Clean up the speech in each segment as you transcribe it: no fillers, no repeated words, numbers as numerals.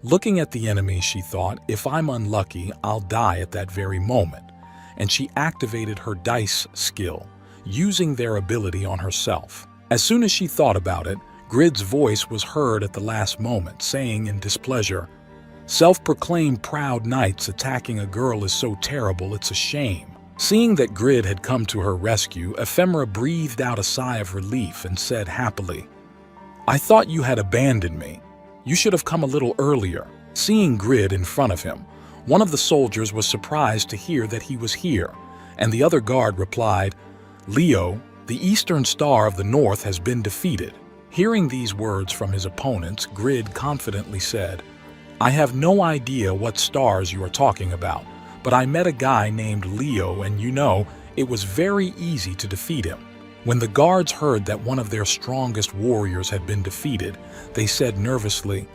Looking at the enemy, she thought, if I'm unlucky, I'll die at that very moment. And she activated her dice skill, using their ability on herself. As soon as she thought about it, Grid's voice was heard at the last moment, saying in displeasure, "Self-proclaimed proud knights attacking a girl is so terrible it's a shame." Seeing that Grid had come to her rescue, Ephemera breathed out a sigh of relief and said happily, "I thought you had abandoned me. You should have come a little earlier." Seeing Grid in front of him, one of the soldiers was surprised to hear that he was here, and the other guard replied, "Leo, the Eastern Star of the North has been defeated." Hearing these words from his opponents, Grid confidently said, "I have no idea what stars you are talking about, but I met a guy named Leo and it was very easy to defeat him." When the guards heard that one of their strongest warriors had been defeated, they said nervously,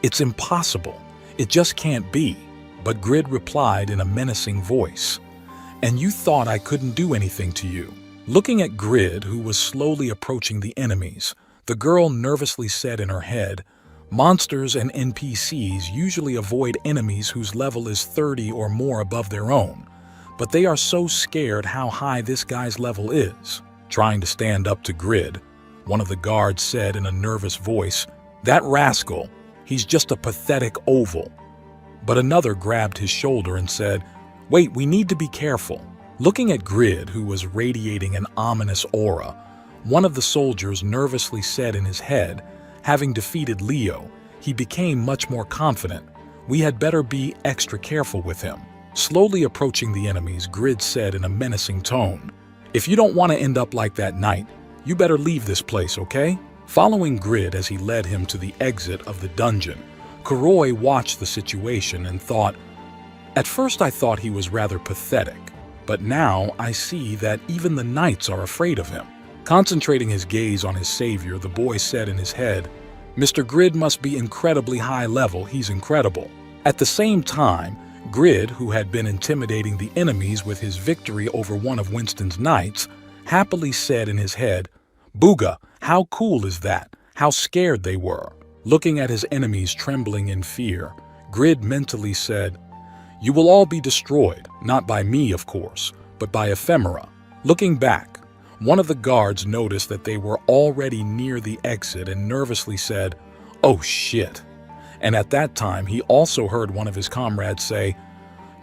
"It's impossible. It just can't be." But Grid replied in a menacing voice, "And you thought I couldn't do anything to you?" Looking at Grid, who was slowly approaching the enemies, the girl nervously said in her head, "Monsters and NPCs usually avoid enemies whose level is 30 or more above their own, but they are so scared how high this guy's level is." Trying to stand up to Grid, one of the guards said in a nervous voice, "That rascal, he's just a pathetic oval." But another grabbed his shoulder and said, "Wait, we need to be careful." Looking at Grid, who was radiating an ominous aura, one of the soldiers nervously said in his head, having defeated Leo, he became much more confident. "We had better be extra careful with him." Slowly approaching the enemies, Grid said in a menacing tone, "If you don't want to end up like that knight, you better leave this place, okay?" Following Grid as he led him to the exit of the dungeon, Kuroi watched the situation and thought, "At first I thought he was rather pathetic, but now I see that even the knights are afraid of him." Concentrating his gaze on his savior, the boy said in his head, "Mr. Grid must be incredibly high level, he's incredible." At the same time, Grid, who had been intimidating the enemies with his victory over one of Winston's knights, happily said in his head, "Booga, how cool is that? How scared they were." Looking at his enemies trembling in fear, Grid mentally said, "You will all be destroyed, not by me, of course, but by Ephemera." Looking back, one of the guards noticed that they were already near the exit and nervously said, "Oh shit." And at that time, he also heard one of his comrades say,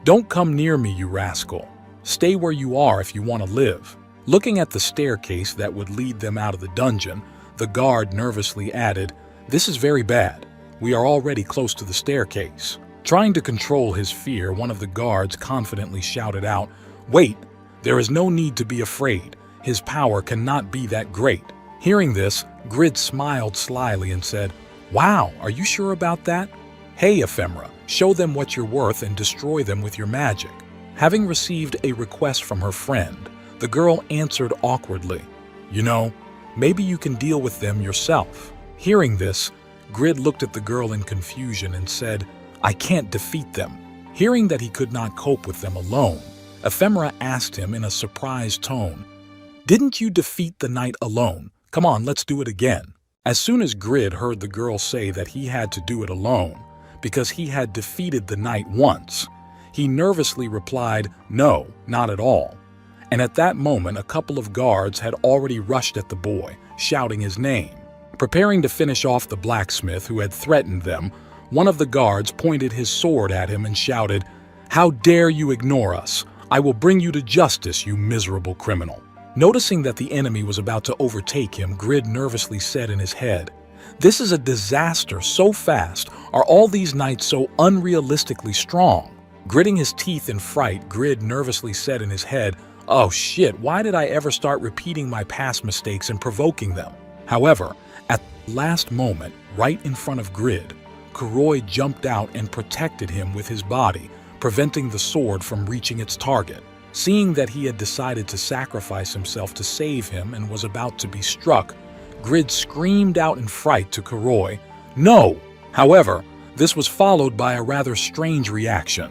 "Don't come near me, you rascal. Stay where you are if you want to live." Looking at the staircase that would lead them out of the dungeon, the guard nervously added, "This is very bad. We are already close to the staircase." Trying to control his fear, one of the guards confidently shouted out, "Wait, there is no need to be afraid. His power cannot be that great." Hearing this, Grid smiled slyly and said, "Wow, are you sure about that? Hey, Ephemera, show them what you're worth and destroy them with your magic." Having received a request from her friend, the girl answered awkwardly, "Maybe you can deal with them yourself." Hearing this, Grid looked at the girl in confusion and said, "I can't defeat them." Hearing that he could not cope with them alone, Ephemera asked him in a surprised tone, "Didn't you defeat the knight alone? Come on, let's do it again." As soon as Grid heard the girl say that he had to do it alone, because he had defeated the knight once, he nervously replied, "No, not at all." And at that moment, a couple of guards had already rushed at the boy, shouting his name. Preparing to finish off the blacksmith who had threatened them, one of the guards pointed his sword at him and shouted, "How dare you ignore us? I will bring you to justice, you miserable criminal." Noticing that the enemy was about to overtake him, Grid nervously said in his head, "This is a disaster so fast. Are all these knights so unrealistically strong?" Gritting his teeth in fright, Grid nervously said in his head, "Oh shit, why did I ever start repeating my past mistakes and provoking them?" However, at the last moment, right in front of Grid, Kuroi jumped out and protected him with his body, preventing the sword from reaching its target. Seeing that he had decided to sacrifice himself to save him and was about to be struck, Grid screamed out in fright to Kuroi, "No!" However, this was followed by a rather strange reaction.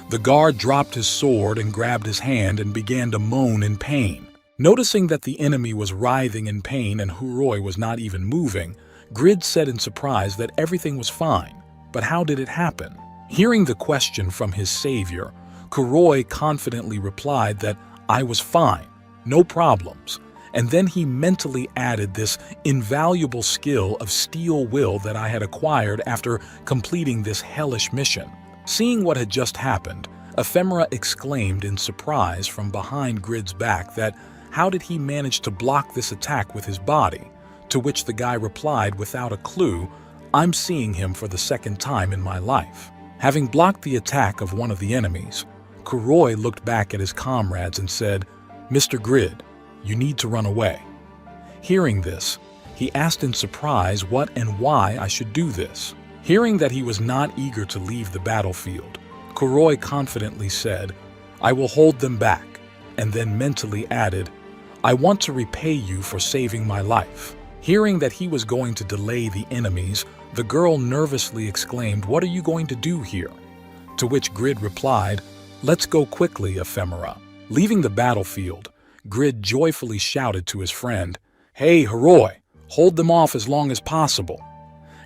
The guard dropped his sword and grabbed his hand and began to moan in pain. Noticing that the enemy was writhing in pain and Kuroi was not even moving, Grid said in surprise that everything was fine. But how did it happen? Hearing the question from his savior, Kuroi confidently replied that I was fine, no problems. And then he mentally added this invaluable skill of steel will that I had acquired after completing this hellish mission. Seeing what had just happened, Ephemera exclaimed in surprise from behind Grid's back that how did he manage to block this attack with his body? To which the guy replied without a clue, I'm seeing him for the second time in my life. Having blocked the attack of one of the enemies, Kuroi looked back at his comrades and said, Mr. Grid, you need to run away. Hearing this, he asked in surprise what and why I should do this. Hearing that he was not eager to leave the battlefield, Kuroi confidently said, I will hold them back, and then mentally added, I want to repay you for saving my life. Hearing that he was going to delay the enemies, the girl nervously exclaimed, What are you going to do here? To which Grid replied, Let's go quickly, Ephemera. Leaving the battlefield, Grid joyfully shouted to his friend, Hey, Heroi, hold them off as long as possible.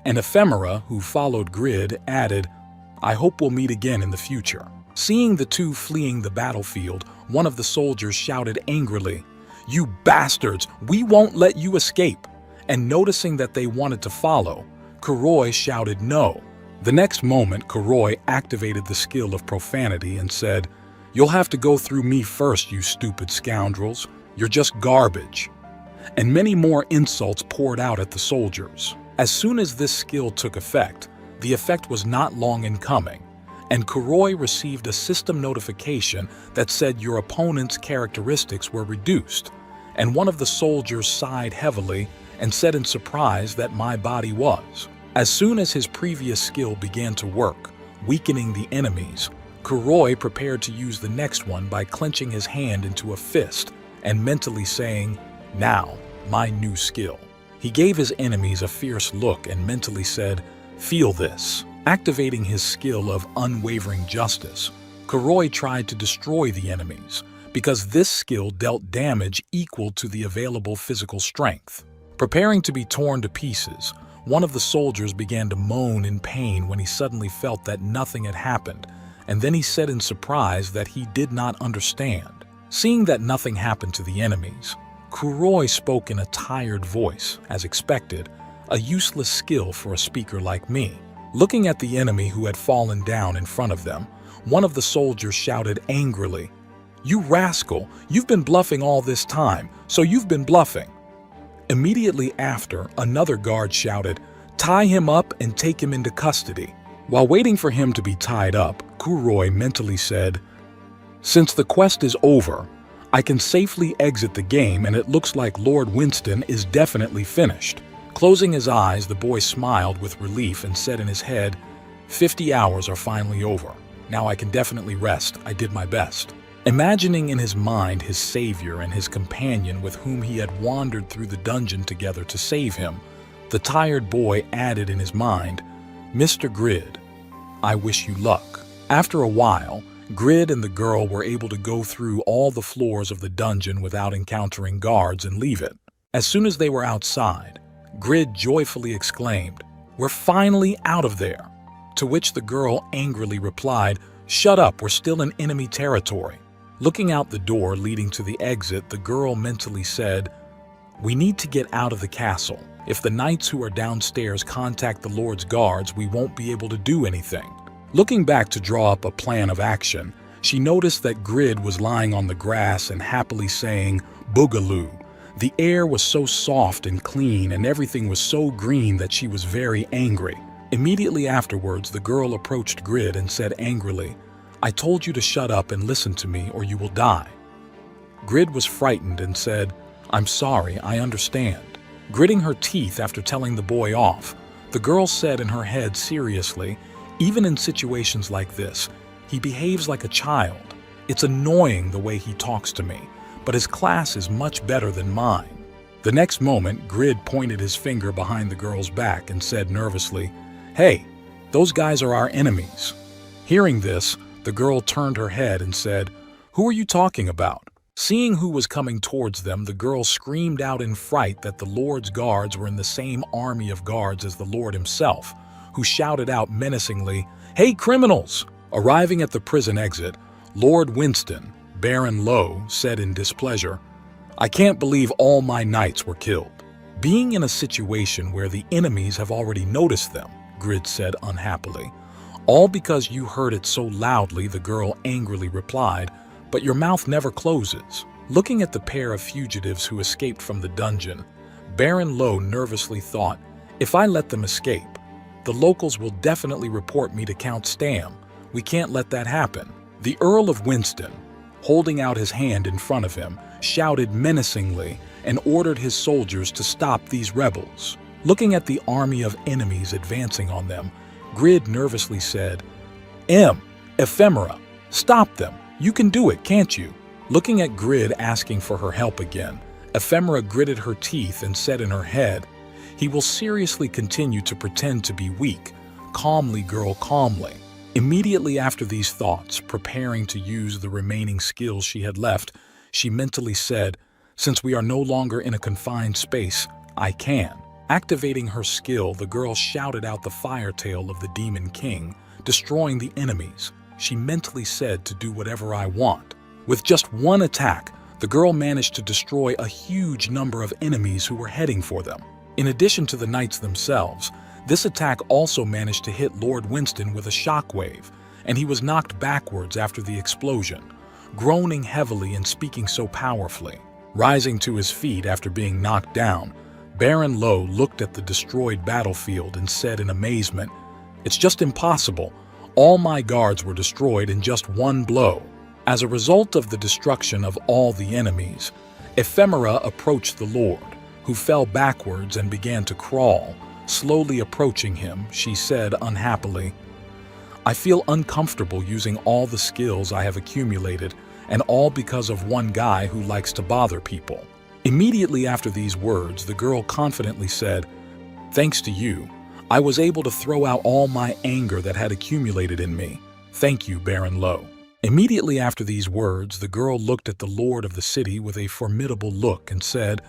And Ephemera, who followed Grid, added, I hope we'll meet again in the future. Seeing the two fleeing the battlefield, one of the soldiers shouted angrily, You bastards, we won't let you escape. And noticing that they wanted to follow, Kuroi shouted no. The next moment, Kuroi activated the skill of profanity and said, You'll have to go through me first, you stupid scoundrels. You're just garbage. And many more insults poured out at the soldiers. As soon as this skill took effect, the effect was not long in coming, and Kuroi received a system notification that said your opponent's characteristics were reduced, and one of the soldiers sighed heavily and said in surprise that my body was. As soon as his previous skill began to work, weakening the enemies, Kuroi prepared to use the next one by clenching his hand into a fist and mentally saying, Now, my new skill. He gave his enemies a fierce look and mentally said, Feel this. Activating his skill of unwavering justice, Kuroi tried to destroy the enemies because this skill dealt damage equal to the available physical strength. Preparing to be torn to pieces, one of the soldiers began to moan in pain when he suddenly felt that nothing had happened, and then he said in surprise that he did not understand. Seeing that nothing happened to the enemies, Kuroi spoke in a tired voice, as expected, a useless skill for a speaker like me. Looking at the enemy who had fallen down in front of them, one of the soldiers shouted angrily, You rascal, you've been bluffing all this time, so you've been bluffing. Immediately after, another guard shouted, Tie him up and take him into custody. While waiting for him to be tied up, Kuroi mentally said, Since the quest is over, I can safely exit the game and it looks like Lord Winston is definitely finished. Closing his eyes, the boy smiled with relief and said in his head, 50 hours are finally over. Now I can definitely rest. I did my best. Imagining in his mind his savior and his companion with whom he had wandered through the dungeon together to save him, the tired boy added in his mind, Mr. Grid, I wish you luck. After a while, Grid and the girl were able to go through all the floors of the dungeon without encountering guards and leave it. As soon as they were outside, Grid joyfully exclaimed, We're finally out of there. To which the girl angrily replied, Shut up, we're still in enemy territory. Looking out the door leading to the exit, the girl mentally said, We need to get out of the castle. If the knights who are downstairs contact the Lord's guards, we won't be able to do anything. Looking back to draw up a plan of action, she noticed that Grid was lying on the grass and happily saying, Boogaloo. The air was so soft and clean and everything was so green that she was very angry. Immediately afterwards, the girl approached Grid and said angrily, I told you to shut up and listen to me or you will die. Grid was frightened and said, I'm sorry, I understand. Gritting her teeth after telling the boy off, the girl said in her head seriously, Even in situations like this, he behaves like a child. It's annoying the way he talks to me, but his class is much better than mine. The next moment, Grid pointed his finger behind the girl's back and said nervously, Hey, those guys are our enemies. Hearing this, the girl turned her head and said, Who are you talking about? Seeing who was coming towards them, the girl screamed out in fright that the Lord's guards were in the same army of guards as the Lord himself, who shouted out menacingly, "Hey, criminals!" Arriving at the prison exit, Lord Winston, Baron Lowe, said in displeasure, "I can't believe all my knights were killed." "Being in a situation where the enemies have already noticed them," Grid said unhappily. "All because you heard it so loudly," the girl angrily replied, "but your mouth never closes." Looking at the pair of fugitives who escaped from the dungeon, Baron Lowe nervously thought, "If I let them escape, the locals will definitely report me to Count Stam. We can't let that happen." The Earl of Winston, holding out his hand in front of him, shouted menacingly and ordered his soldiers to stop these rebels. Looking at the army of enemies advancing on them, Grid nervously said, Ephemera, stop them. You can do it, can't you?" Looking at Grid asking for her help again, Ephemera gritted her teeth and said in her head, "He will seriously continue to pretend to be weak. Calmly, girl, calmly." Immediately after these thoughts, preparing to use the remaining skills she had left, she mentally said, "Since we are no longer in a confined space, I can." Activating her skill, the girl shouted out the fire tail of the Demon King, destroying the enemies. She mentally said to do whatever I want. With just one attack, the girl managed to destroy a huge number of enemies who were heading for them. In addition to the knights themselves, this attack also managed to hit Lord Winston with a shockwave, and he was knocked backwards after the explosion, groaning heavily and speaking so powerfully. Rising to his feet after being knocked down, Baron Lowe looked at the destroyed battlefield and said in amazement, "It's just impossible. All my guards were destroyed in just one blow." As a result of the destruction of all the enemies, Ephemera approached the Lord, who fell backwards and began to crawl. Slowly approaching him, she said unhappily, "I feel uncomfortable using all the skills I have accumulated, and all because of one guy who likes to bother people." Immediately after these words, the girl confidently said, "Thanks to you, I was able to throw out all my anger that had accumulated in me. Thank you, Baron Lowe." Immediately after these words, the girl looked at the lord of the city with a formidable look and said,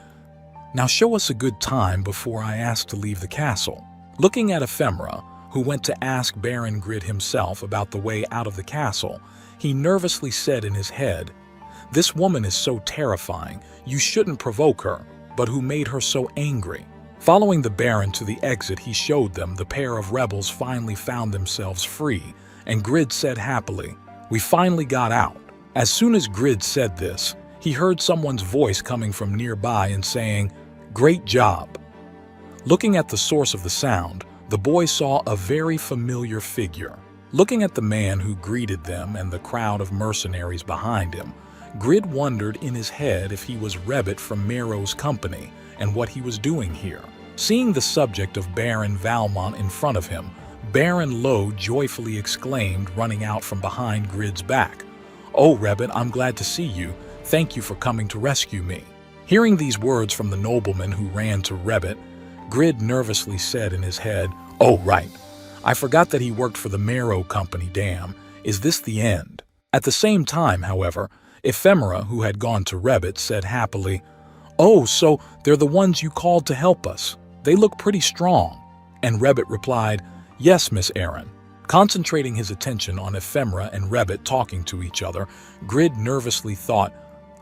"Now show us a good time before I ask to leave the castle." Looking at Ephemera, who went to ask Baron Grid himself about the way out of the castle, he nervously said in his head, "This woman is so terrifying, you shouldn't provoke her, but who made her so angry?" Following the Baron to the exit, he showed them the pair of rebels finally found themselves free, and Grid said happily, "We finally got out." As soon as Grid said this, he heard someone's voice coming from nearby and saying, "Great job." Looking at the source of the sound, the boy saw a very familiar figure. Looking at the man who greeted them and the crowd of mercenaries behind him, Grid wondered in his head if he was Rebbit from Merrow's company and what he was doing here. Seeing the subject of Baron Valmont in front of him, Baron Lowe joyfully exclaimed, running out from behind Grid's back, "Oh, Rebbit, I'm glad to see you. Thank you for coming to rescue me." Hearing these words from the nobleman who ran to Rebbit, Grid nervously said in his head, "Oh, right. I forgot that he worked for the Merrow company, damn. Is this the end?" At the same time, however, Ephemera, who had gone to Rebbit, said happily, "Oh, so they're the ones you called to help us. They look pretty strong." And Rebbit replied, "Yes, Miss Aaron." Concentrating his attention on Ephemera and Rebbit talking to each other, Grid nervously thought,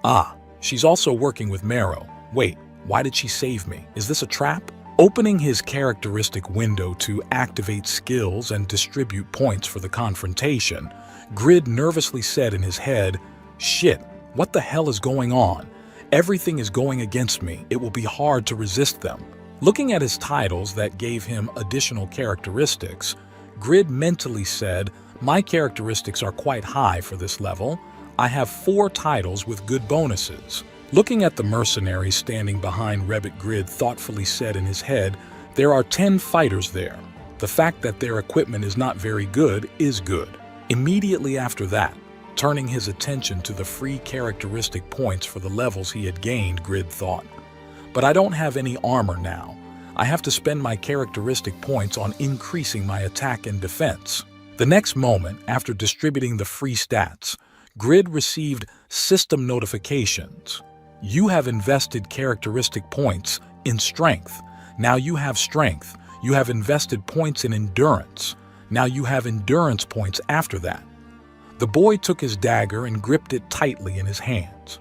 "Ah, she's also working with Merrow. Wait, why did she save me? Is this a trap?" Opening his characteristic window to activate skills and distribute points for the confrontation, Grid nervously said in his head, "Shit, what the hell is going on? Everything is going against me. It will be hard to resist them." Looking at his titles that gave him additional characteristics, Grid mentally said, "My characteristics are quite high for this level. I have 4 titles with good bonuses." Looking at the mercenaries standing behind Rebbit, Grid thoughtfully said in his head, "There are 10 fighters there. The fact that their equipment is not very good is good." Immediately after that, turning his attention to the free characteristic points for the levels he had gained, Grid thought, "But I don't have any armor now. I have to spend my characteristic points on increasing my attack and defense." The next moment, after distributing the free stats, Grid received system notifications. "You have invested characteristic points in strength. Now you have strength. You have invested points in endurance. Now you have endurance points after that. The boy took his dagger and gripped it tightly in his hands.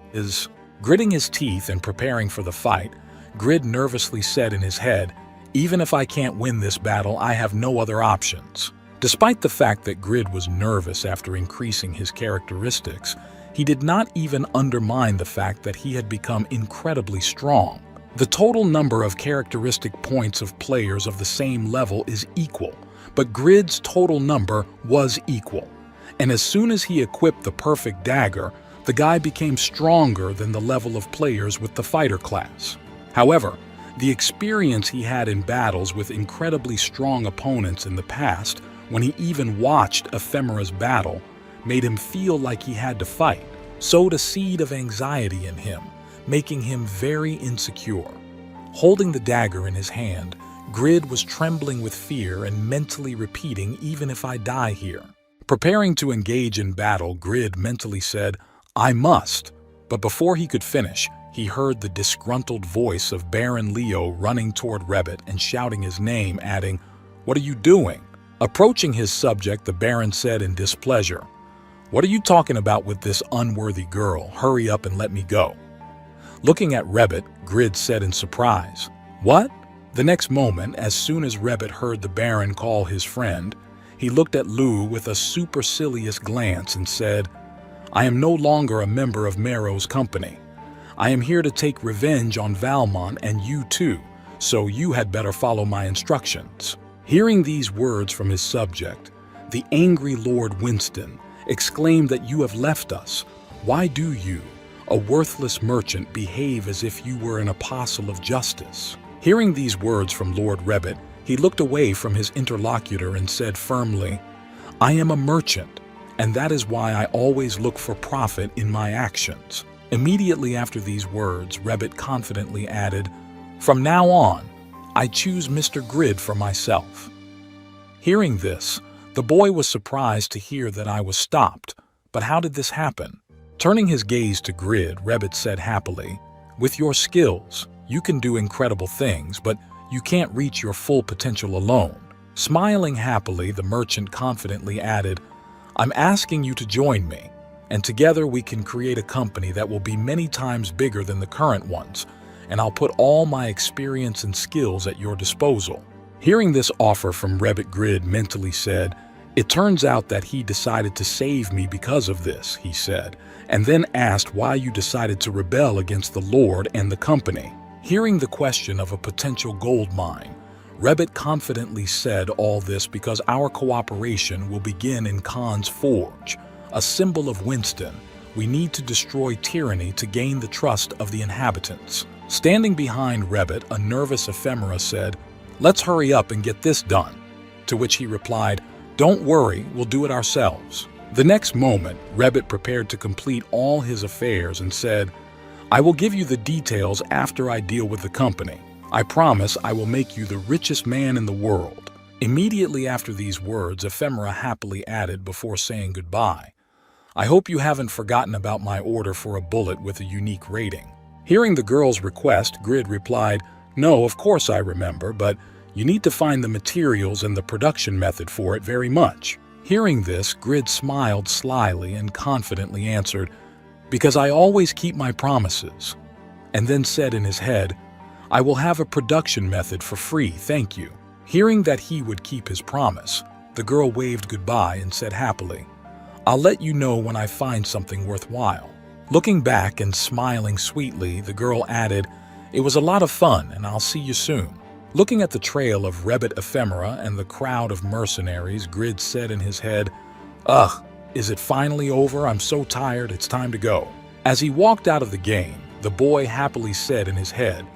Gritting his teeth and preparing for the fight, Grid nervously said in his head, "Even if I can't win this battle, I have no other options." Despite the fact that Grid was nervous after increasing his characteristics, he did not even undermine the fact that he had become incredibly strong. The total number of characteristic points of players of the same level is equal, but Grid's total number was equal. And as soon as he equipped the perfect dagger, the guy became stronger than the level of players with the fighter class. However, the experience he had in battles with incredibly strong opponents in the past, when he even watched Ephemera's battle, made him feel like he had to fight, sowed a seed of anxiety in him, making him very insecure. Holding the dagger in his hand, Grid was trembling with fear and mentally repeating, "Even if I die here." Preparing to engage in battle, Grid mentally said, "I must." But before he could finish, he heard the disgruntled voice of Baron Leo running toward Rebbit and shouting his name, adding, "What are you doing?" Approaching his subject, the Baron said in displeasure, "What are you talking about with this unworthy girl? Hurry up and let me go." Looking at Rebbit, Grid said in surprise, "What?" The next moment, as soon as Rebbit heard the Baron call his friend, he looked at Lou with a supercilious glance and said, "I am no longer a member of Mero's company. I am here to take revenge on Valmont and you too, so you had better follow my instructions." Hearing these words from his subject, the angry Lord Winston exclaimed that "You have left us. Why do you, a worthless merchant, behave as if you were an apostle of justice?" Hearing these words from Lord Rebbit, he looked away from his interlocutor and said firmly, "I am a merchant, and that is why I always look for profit in my actions." Immediately after these words, Rebbit confidently added, "From now on, I choose Mr. Grid for myself." Hearing this, the boy was surprised to hear that I was stopped. But how did this happen? Turning his gaze to Grid, Rebbit said happily, "With your skills, you can do incredible things, but you can't reach your full potential alone." Smiling happily, the merchant confidently added, "I'm asking you to join me, and together we can create a company that will be many times bigger than the current ones, and I'll put all my experience and skills at your disposal." Hearing this offer from Rebbit, Grid mentally said, "It turns out that he decided to save me because of this," he said, and then asked why you decided to rebel against the Lord and the company. Hearing the question of a potential gold mine, Rebbit confidently said all this because our cooperation will begin in Khan's Forge, a symbol of Winston. We need to destroy tyranny to gain the trust of the inhabitants. Standing behind Rebbit, a nervous Ephemera said, "Let's hurry up and get this done." To which he replied, "Don't worry, we'll do it ourselves." The next moment, Rebbit prepared to complete all his affairs and said, "I will give you the details after I deal with the company. I promise I will make you the richest man in the world." Immediately after these words, Ephemera happily added before saying goodbye, "I hope you haven't forgotten about my order for a bullet with a unique rating." Hearing the girl's request, Grid replied, "No, of course I remember, but you need to find the materials and the production method for it very much." Hearing this, Grid smiled slyly and confidently answered, "Because I always keep my promises," and then said in his head, "I will have a production method for free, thank you." Hearing that he would keep his promise, the girl waved goodbye and said happily, "I'll let you know when I find something worthwhile." Looking back and smiling sweetly, the girl added, "It was a lot of fun, and I'll see you soon." Looking at the trail of Rebbit Ephemera and the crowd of mercenaries, Grid said in his head, "Ugh, is it finally over? I'm so tired, it's time to go." As he walked out of the game, the boy happily said in his head,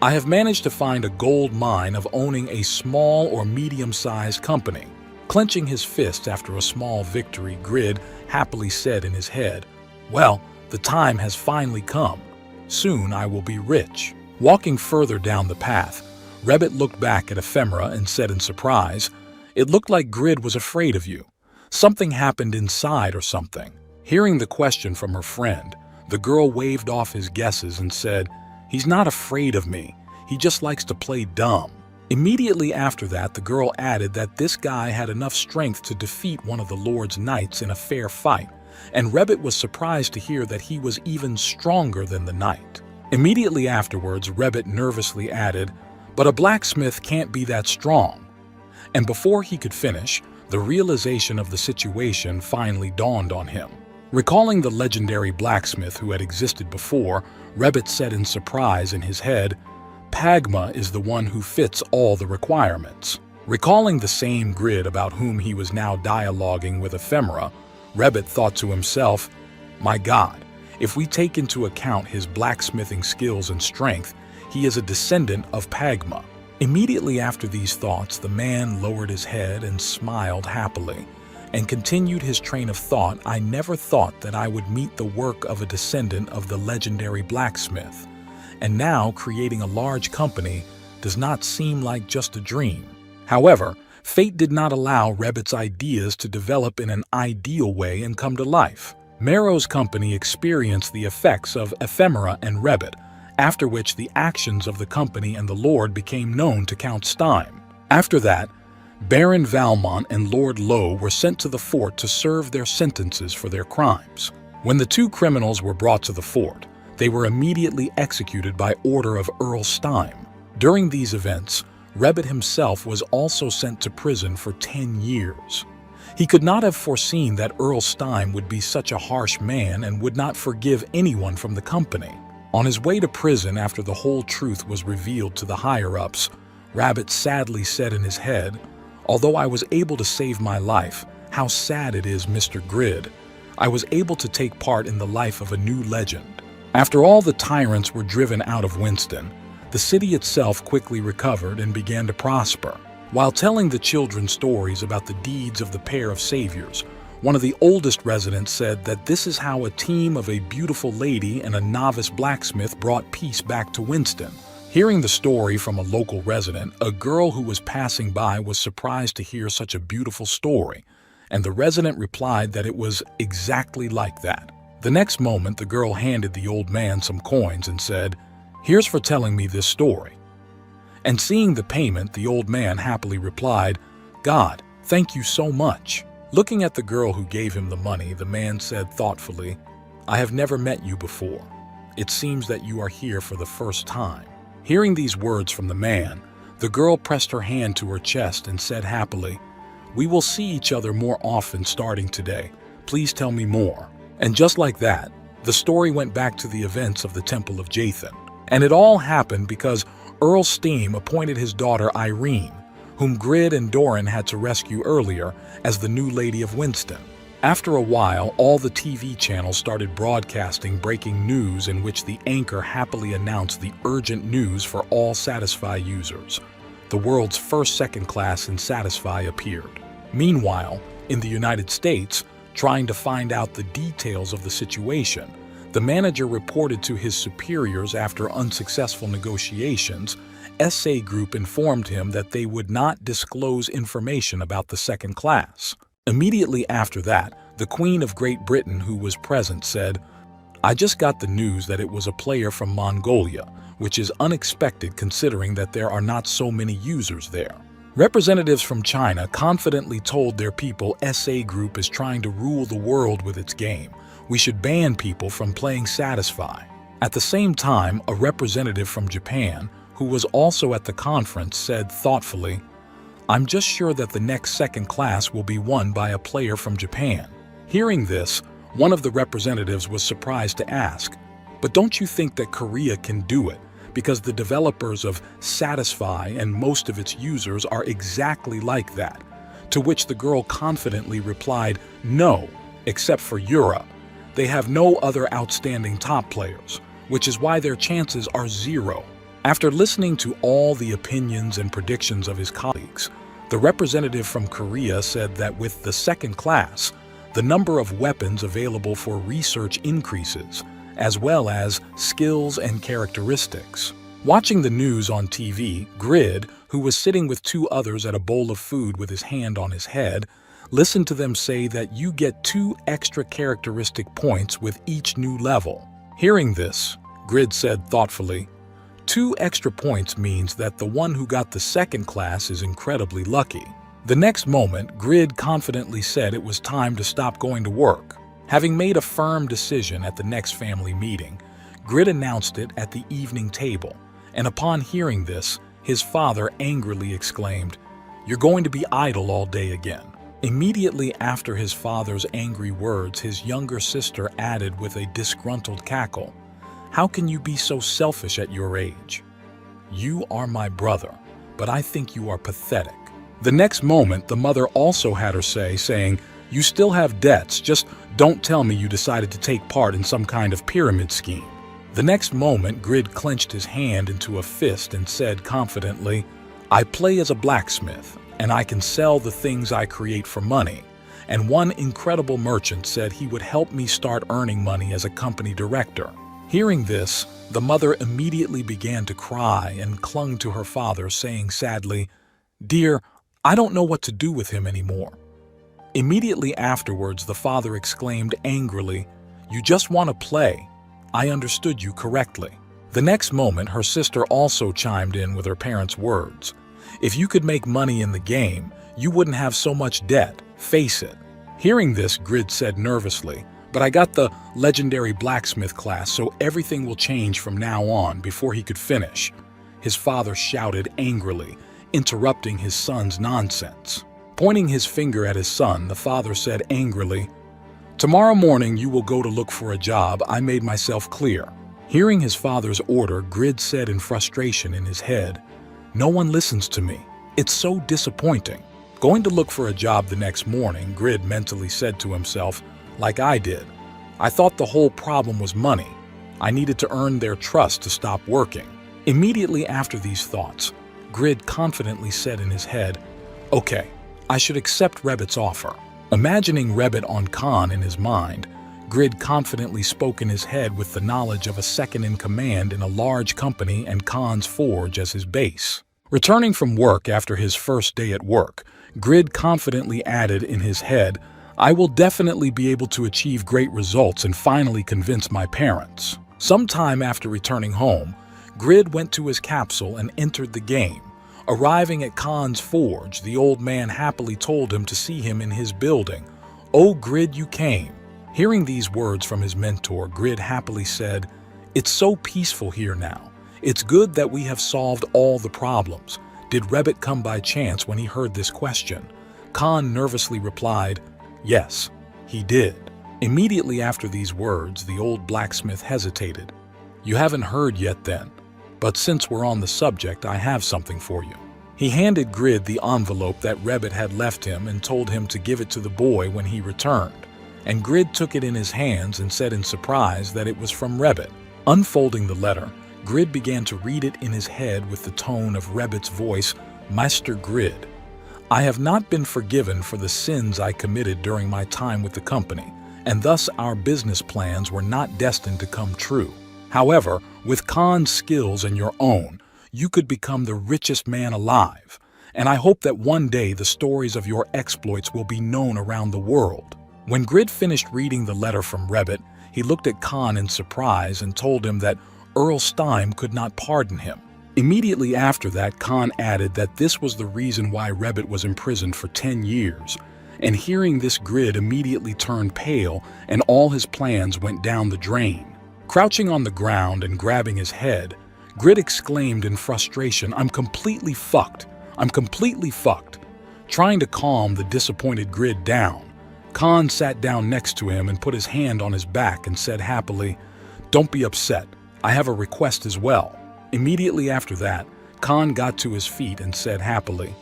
"I have managed to find a gold mine of owning a small or medium-sized company." Clenching his fist after a small victory, Grid happily said in his head, "Well, the time has finally come. Soon I will be rich." Walking further down the path, Rebbit looked back at Ephemera and said in surprise, "It looked like Grid was afraid of you. Something happened inside or something." Hearing the question from her friend, the girl waved off his guesses and said, "He's not afraid of me. He just likes to play dumb." Immediately after that, the girl added that this guy had enough strength to defeat one of the Lord's knights in a fair fight, and Rebbit was surprised to hear that he was even stronger than the knight. Immediately afterwards, Rebbit nervously added, "But a blacksmith can't be that strong." And before he could finish, the realization of the situation finally dawned on him. Recalling the legendary blacksmith who had existed before, Rebbit said in surprise in his head, "Pagma is the one who fits all the requirements." Recalling the same Grid about whom he was now dialoguing with Ephemera, Rebbit thought to himself, "My God, if we take into account his blacksmithing skills and strength, he is a descendant of Pagma." Immediately after these thoughts, the man lowered his head and smiled happily, and continued his train of thought. "I never thought that I would meet the work of a descendant of the legendary blacksmith, and now creating a large company does not seem like just a dream." However, fate did not allow Rebbit's ideas to develop in an ideal way and come to life. Marrow's company experienced the effects of Ephemera and Rebbit, after which the actions of the company and the Lord became known to Count Stein. After that, Baron Valmont and Lord Lowe were sent to the fort to serve their sentences for their crimes. When the two criminals were brought to the fort, they were immediately executed by order of Earl Stein. During these events, Rebbit himself was also sent to prison for 10 years. He could not have foreseen that Earl Stein would be such a harsh man and would not forgive anyone from the company. On his way to prison after the whole truth was revealed to the higher-ups, Rabbit sadly said in his head, "Although I was able to save my life, how sad it is, Mr. Grid. I was able to take part in the life of a new legend." After all the tyrants were driven out of Winston, the city itself quickly recovered and began to prosper. While telling the children stories about the deeds of the pair of saviors, one of the oldest residents said that this is how a team of a beautiful lady and a novice blacksmith brought peace back to Winston. Hearing the story from a local resident, a girl who was passing by was surprised to hear such a beautiful story, and the resident replied that it was exactly like that. The next moment, the girl handed the old man some coins and said, "Here's for telling me this story." And seeing the payment, the old man happily replied, "God, thank you so much." Looking at the girl who gave him the money, the man said thoughtfully, "I have never met you before. It seems that you are here for the first time." Hearing these words from the man, the girl pressed her hand to her chest and said happily, "We will see each other more often starting today. Please tell me more." And just like that, the story went back to the events of the Temple of Jathan. And it all happened because Earl Steam appointed his daughter Irene, whom Grid and Doran had to rescue earlier, as the new Lady of Winston. After a while, all the TV channels started broadcasting breaking news in which the anchor happily announced the urgent news for all Satisfy users. The world's first second class in Satisfy appeared. Meanwhile, in the United States, trying to find out the details of the situation, the manager reported to his superiors after unsuccessful negotiations. SA Group informed him that they would not disclose information about the second class. Immediately after that, the Queen of Great Britain, who was present, said, "I just got the news that it was a player from Mongolia, which is unexpected considering that there are not so many users there." Representatives from China confidently told their people SA Group is trying to rule the world with its game. We should ban people from playing Satisfy. At the same time, a representative from Japan, who was also at the conference, said thoughtfully, "I'm just sure that the next second class will be won by a player from Japan." Hearing this, one of the representatives was surprised to ask, "But don't you think that Korea can do it? Because the developers of Satisfy and most of its users are exactly like that." To which the girl confidently replied, "No, except for Europe. They have no other outstanding top players, which is why their chances are zero." After listening to all the opinions and predictions of his colleagues, the representative from Korea said that with the second class, the number of weapons available for research increases, as well as skills and characteristics. Watching the news on TV, Grid, who was sitting with two others at a bowl of food with his hand on his head, listened to them say that you get 2 extra characteristic points with each new level. Hearing this, Grid said thoughtfully, 2 extra points means that the one who got the second class is incredibly lucky. The next moment, Grid confidently said it was time to stop going to work. Having made a firm decision at the next family meeting, Grid announced it at the evening table, and upon hearing this, his father angrily exclaimed, "You're going to be idle all day again." Immediately after his father's angry words, his younger sister added with a disgruntled cackle, "How can you be so selfish at your age? You are my brother, but I think you are pathetic." The next moment, the mother also had her say, saying, "You still have debts, just don't tell me you decided to take part in some kind of pyramid scheme." The next moment, Grid clenched his hand into a fist and said confidently, "I play as a blacksmith, and I can sell the things I create for money. And one incredible merchant said he would help me start earning money as a company director." Hearing this, the mother immediately began to cry and clung to her father, saying sadly, "Dear, I don't know what to do with him anymore." Immediately afterwards, the father exclaimed angrily, "You just want to play. I understood you correctly." The next moment, her sister also chimed in with her parents' words, "If you could make money in the game, you wouldn't have so much debt. Face it." Hearing this, Grid said nervously, "But I got the legendary blacksmith class, so everything will change from now on." Before he could finish, his father shouted angrily, interrupting his son's nonsense. Pointing his finger at his son, the father said angrily, "Tomorrow morning you will go to look for a job. I made myself clear." Hearing his father's order, Grid said in frustration in his head, "No one listens to me. It's so disappointing." Going to look for a job the next morning, Grid mentally said to himself, "Like I did. I thought the whole problem was money. I needed to earn their trust to stop working." Immediately after these thoughts, Grid confidently said in his head, "Okay, I should accept Rebbit's offer." Imagining Rebbit on Khan in his mind, Grid confidently spoke in his head with the knowledge of a second-in-command in a large company and Khan's forge as his base. Returning from work after his first day at work, Grid confidently added in his head, "I will definitely be able to achieve great results and finally convince my parents." Sometime after returning home, Grid went to his capsule and entered the game. Arriving at Khan's forge, the old man happily told him to see him in his building. "Oh, Grid, you came." Hearing these words from his mentor, Grid happily said, "It's so peaceful here now. It's good that we have solved all the problems." Did Rebbit come by chance when he heard this question? Khan nervously replied, "Yes, he did." Immediately after these words, the old blacksmith hesitated. "You haven't heard yet then, but since we're on the subject, I have something for you." He handed Grid the envelope that Rebbit had left him and told him to give it to the boy when he returned. And Grid took it in his hands and said in surprise that it was from Rebbit. Unfolding the letter, Grid began to read it in his head with the tone of Rebbit's voice, "Master Grid, I have not been forgiven for the sins I committed during my time with the company, and thus our business plans were not destined to come true. However, with Khan's skills and your own, you could become the richest man alive, and I hope that one day the stories of your exploits will be known around the world." When Grid finished reading the letter from Rebbit, he looked at Khan in surprise and told him that Earl Stein could not pardon him. Immediately after that, Khan added that this was the reason why Rebbit was imprisoned for 10 years. And hearing this, Grid immediately turned pale and all his plans went down the drain. Crouching on the ground and grabbing his head, Grid exclaimed in frustration, "I'm completely fucked. I'm completely fucked." Trying to calm the disappointed Grid down, Khan sat down next to him and put his hand on his back and said happily, "Don't be upset. I have a request as well." Immediately after that, Khan got to his feet and said happily,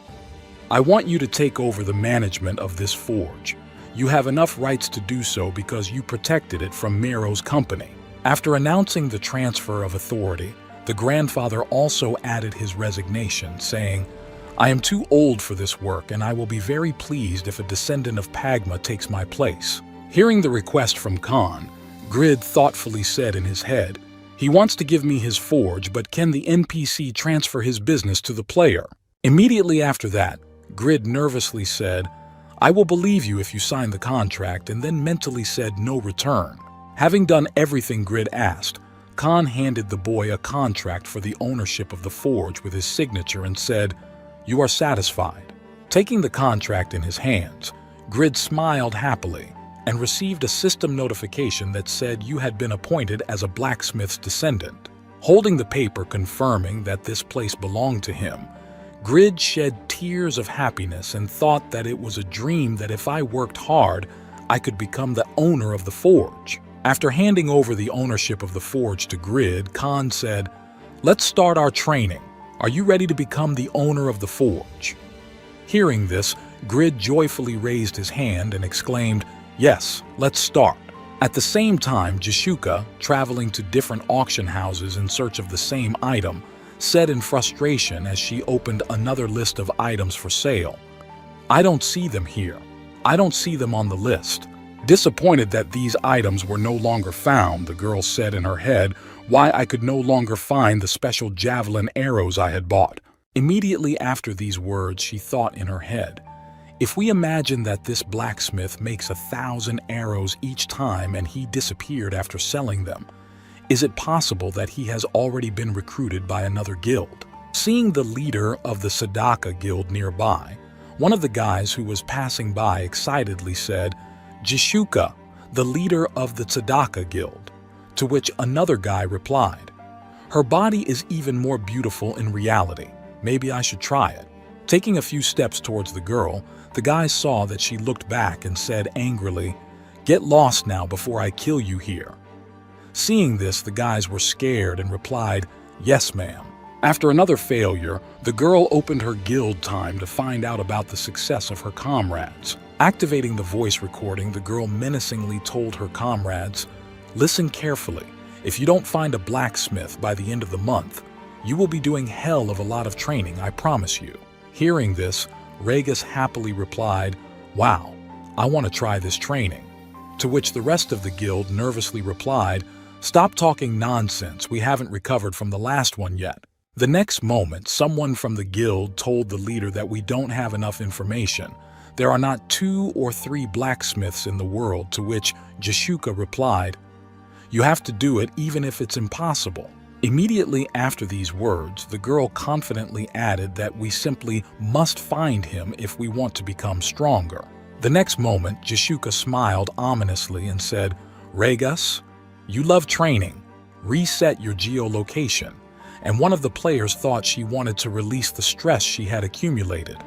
"I want you to take over the management of this forge. You have enough rights to do so because you protected it from Mero's company." After announcing the transfer of authority, the grandfather also added his resignation, saying, "I am too old for this work and I will be very pleased if a descendant of Pagma takes my place." Hearing the request from Khan, Grid thoughtfully said in his head, "He wants to give me his forge, but can the NPC transfer his business to the player?" Immediately after that, Grid nervously said, "I will believe you if you sign the contract," and then mentally said no return. Having done everything Grid asked, Khan handed the boy a contract for the ownership of the forge with his signature and said, "You are satisfied." Taking the contract in his hands, Grid smiled happily and received a system notification that said you had been appointed as a blacksmith's descendant. Holding the paper confirming that this place belonged to him, Grid shed tears of happiness and thought that it was a dream that if I worked hard, I could become the owner of the forge. After handing over the ownership of the forge to Grid, Khan said, "Let's start our training. Are you ready to become the owner of the forge?" Hearing this, Grid joyfully raised his hand and exclaimed, "Yes, let's start." At the same time, Jishuka, traveling to different auction houses in search of the same item, said in frustration as she opened another list of items for sale, "I don't see them here. I don't see them on the list." Disappointed that these items were no longer found, the girl said in her head, "Why I could no longer find the special javelin arrows I had bought." Immediately after these words, she thought in her head, "If we imagine that this blacksmith makes 1,000 arrows each time and he disappeared after selling them, is it possible that he has already been recruited by another guild?" Seeing the leader of the Sadaka guild nearby, one of the guys who was passing by excitedly said, "Jishuka, the leader of the Sadaka guild," to which another guy replied, "Her body is even more beautiful in reality. Maybe I should try it." Taking a few steps towards the girl, the guy saw that she looked back and said angrily, "Get lost now before I kill you here." Seeing this, the guys were scared and replied, "Yes, ma'am." After another failure, the girl opened her guild time to find out about the success of her comrades. Activating the voice recording, the girl menacingly told her comrades, "Listen carefully. If you don't find a blacksmith by the end of the month, you will be doing hell of a lot of training, I promise you." Hearing this, Ragus happily replied, "Wow, I want to try this training." To which the rest of the guild nervously replied, "Stop talking nonsense, we haven't recovered from the last one yet." The next moment, someone from the guild told the leader that we don't have enough information. There are not 2 or 3 blacksmiths in the world, to which Jishuka replied, "You have to do it even if it's impossible." Immediately after these words, the girl confidently added that we simply must find him if we want to become stronger. The next moment, Jishuka smiled ominously and said, "Ragus, you love training. Reset your geolocation." And one of the players thought she wanted to release the stress she had accumulated.